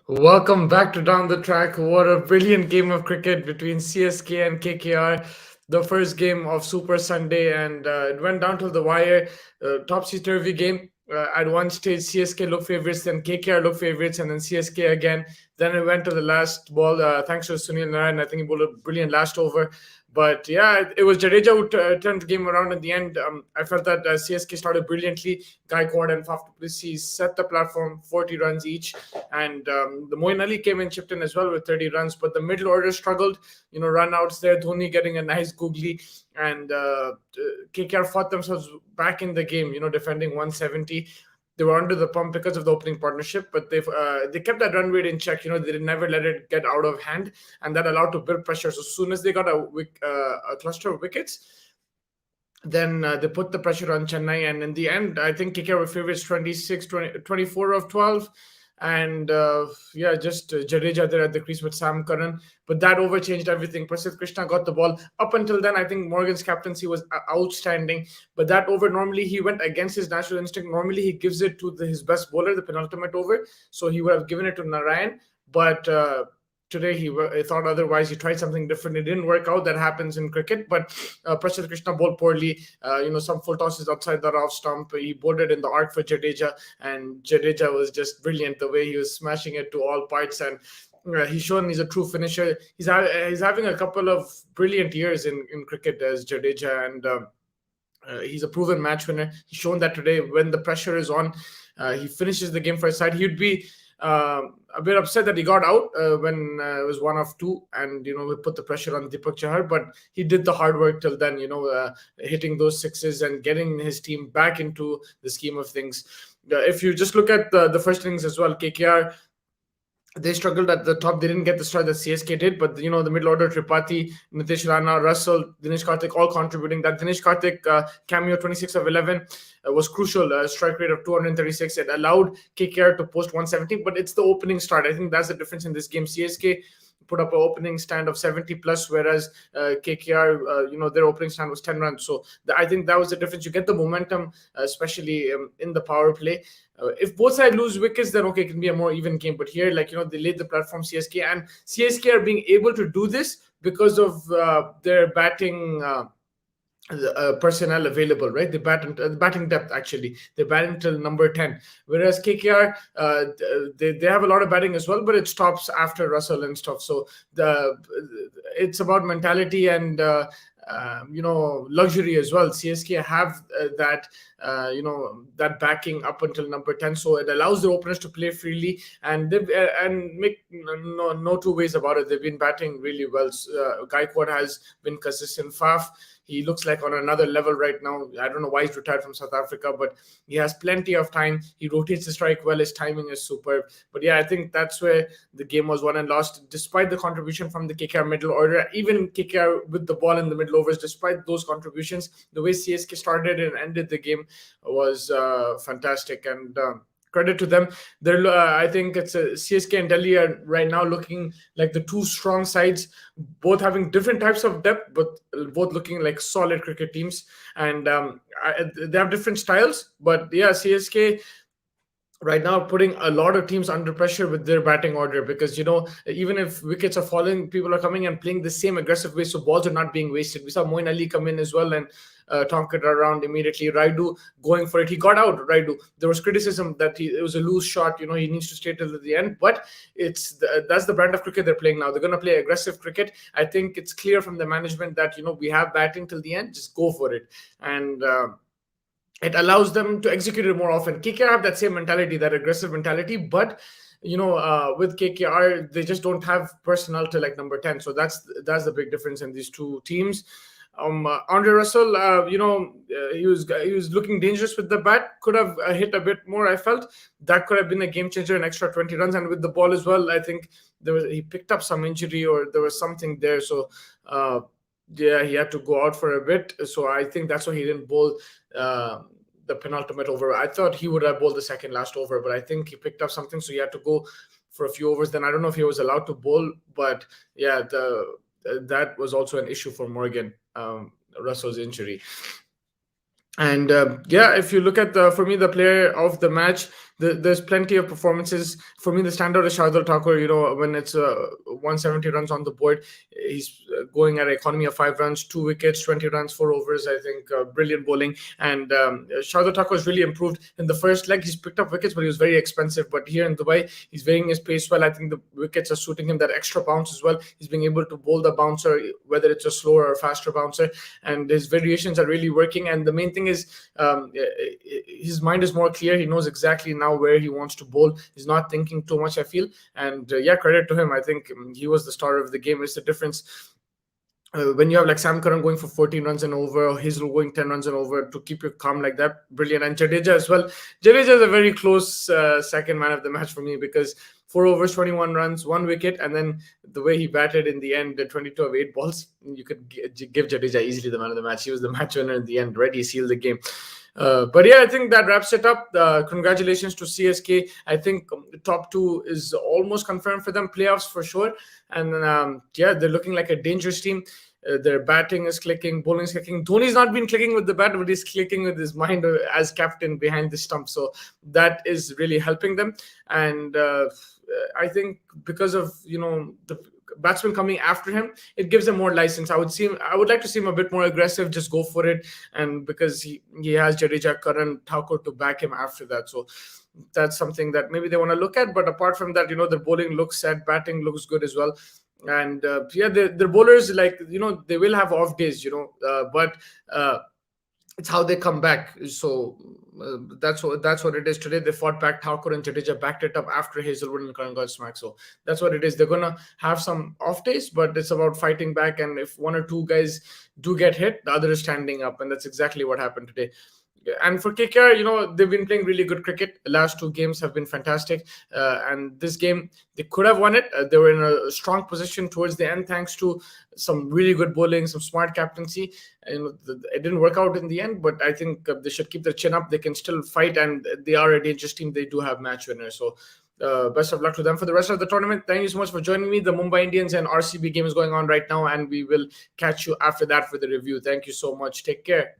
Welcome back to Down the Track. What a brilliant game of cricket between CSK and KKR. The first game of Super Sunday, and it went down to the wire. Topsy turvy game. At one stage, CSK looked favourites, then KKR looked favourites, and then CSK again. Then it went to the last ball. Thanks to Sunil Narayan, I think he bowled a brilliant last over. But yeah, it was Jadeja who turned the game around in the end. I felt that CSK started brilliantly. Gaikwad and Faf du Plessis set the platform, 40 runs each, and the Moeen Ali came in, chipped in as well with 30 runs. But the middle order struggled. Run outs there. Dhoni getting a nice googly, and KKR fought themselves back in the game. Defending 170. They were under the pump because of the opening partnership, but they kept that run rate in check. They did never let it get out of hand, and that allowed to build pressure. So as soon as they got a cluster of wickets, then they put the pressure on Chennai, and in the end, I think KKR were favorites 24 of 12. And just Jadeja there at the crease with Sam Curran. But that over changed everything. Prasidh Krishna got the ball. Up until then, I think Morgan's captaincy was outstanding. But that over, normally he went against his natural instinct. Normally he gives it to his best bowler, the penultimate over. So he would have given it to Narayan. But today he thought otherwise. He tried something different. It didn't work out. That happens in cricket. But Prasidh Krishna bowled poorly. Some full tosses outside the off stump. He bowled it in the arc for Jadeja, and Jadeja was just brilliant the way he was smashing it to all parts. And he's shown he's a true finisher. He's having a couple of brilliant years in cricket as Jadeja, and he's a proven match winner. He's shown that today when the pressure is on, he finishes the game for his side. He'd be a bit upset that he got out when it was one of two, and we put the pressure on Deepak Chahar, but he did the hard work till then, hitting those sixes and getting his team back into the scheme of things. If you just look at the first innings as well, KKR, they struggled at the top. They didn't get the start that CSK did, but the middle order, Tripathi, Nitish Rana, Russell, Dinesh Karthik, all contributing. That Dinesh Karthik cameo, 26 of 11, was crucial. Strike rate of 236. It allowed KKR to post 170, but it's the opening start. I think that's the difference in this game. CSK put up an opening stand of 70 plus, whereas KKR, their opening stand was 10 runs. So I think that was the difference. You get the momentum, especially in the power play. If both sides lose wickets, then okay, it can be a more even game. But here, they laid the platform, CSK, and CSK are being able to do this because of their batting personnel available, right? They batting depth, actually. They're batting till number 10. Whereas KKR, they have a lot of batting as well, but it stops after Russell and stuff. So it's about mentality and luxury as well. CSK have that backing up until number 10, so it allows the openers to play freely, and make no two ways about it. They've been batting really well. Gaikwad has been consistent. Faf, he looks like on another level right now. I don't know why he's retired from South Africa, but he has plenty of time. He rotates the strike well. His timing is superb. But yeah, I think that's where the game was won and lost, despite the contribution from the KKR middle order. Even KKR with the ball in the middle overs, despite those contributions, the way CSK started and ended the game was fantastic. And credit to them. I think it's CSK and Delhi are right now looking like the two strong sides, both having different types of depth, but both looking like solid cricket teams. And they have different styles. But yeah, CSK right now putting a lot of teams under pressure with their batting order, because even if wickets are falling, people are coming and playing the same aggressive way, so balls are not being wasted. We saw Moeen Ali come in as well and tonk it around immediately. Raidu going for it, he got out. Raidu, there was criticism that it was a loose shot, he needs to stay till the end, but that's the brand of cricket they're playing now. They're going to play aggressive cricket. I think it's clear from the management that we have batting till the end, just go for it. And it allows them to execute it more often. KKR have that same mentality, that aggressive mentality, but with KKR, they just don't have personnel to like number 10. So that's the big difference in these two teams. Andre Russell, he was looking dangerous with the bat. Could have hit a bit more. I felt that could have been a game changer, an extra 20 runs, and with the ball as well. I think he picked up some injury or there was something there. So yeah, he had to go out for a bit. So I think that's why he didn't bowl the penultimate over. I thought he would have bowled the second last over, but I think he picked up something, so he had to go for a few overs. Then I don't know if he was allowed to bowl, but yeah, that was also an issue for Morgan, Russell's injury. And yeah, if you look at for me the player of the match, there's plenty of performances. For me, the standout is Shardul Thakur. When it's 170 runs on the board, he's going at an economy of 5 runs, 2 wickets, 20 runs, 4 overs. I think brilliant bowling. And Shardul Thakur has really improved. In the first leg, he's picked up wickets, but he was very expensive. But here in Dubai, he's varying his pace well. I think the wickets are suiting him, that extra bounce as well. He's being able to bowl the bouncer, whether it's a slower or faster bouncer, and his variations are really working. And the main thing is, his mind is more clear. He knows exactly now where he wants to bowl. He's not thinking too much, I feel. And yeah, credit to him. I think he was the star of the game. It's the difference when you have like Sam Curran going for 14 runs and over, or Hazel going 10 runs and over, to keep you calm like that. Brilliant. And Jadeja as well. Jadeja is a very close second man of the match for me, because 4 overs, 21 runs, 1 wicket, and then the way he batted in the end, 22 of 8 balls, you could give Jadeja easily the man of the match. He was the match winner in the end, right? He sealed the game. But yeah, I think that wraps it up. Congratulations to CSK. I think the top two is almost confirmed for them, playoffs for sure. And yeah, they're looking like a dangerous team. Their batting is clicking, bowling is clicking. Dhoni's not been clicking with the bat, but he's clicking with his mind as captain behind the stump. So that is really helping them. And I think because of the batsman coming after him, it gives him more license. I would like to see him a bit more aggressive, just go for it. And because he has Jadeja, Karan, Thakur to back him after that. So that's something that maybe they want to look at. But apart from that, the bowling looks set, batting looks good as well. And yeah, their bowlers, like, they will have off days, but it's how they come back. So that's what it is today. They fought back. Thakur and Jadeja backed it up after Hazelwood and Karan got smacked. So that's what it is. They're gonna have some off days, but it's about fighting back. And if one or two guys do get hit, the other is standing up, and that's exactly what happened today. And for KKR, they've been playing really good cricket. The last two games have been fantastic. And this game, they could have won it. They were in a strong position towards the end, thanks to some really good bowling, some smart captaincy. And it didn't work out in the end, but I think they should keep their chin up. They can still fight, and they are a dangerous team. They do have match winners. So best of luck to them for the rest of the tournament. Thank you so much for joining me. The Mumbai Indians and RCB game is going on right now, and we will catch you after that for the review. Thank you so much. Take care.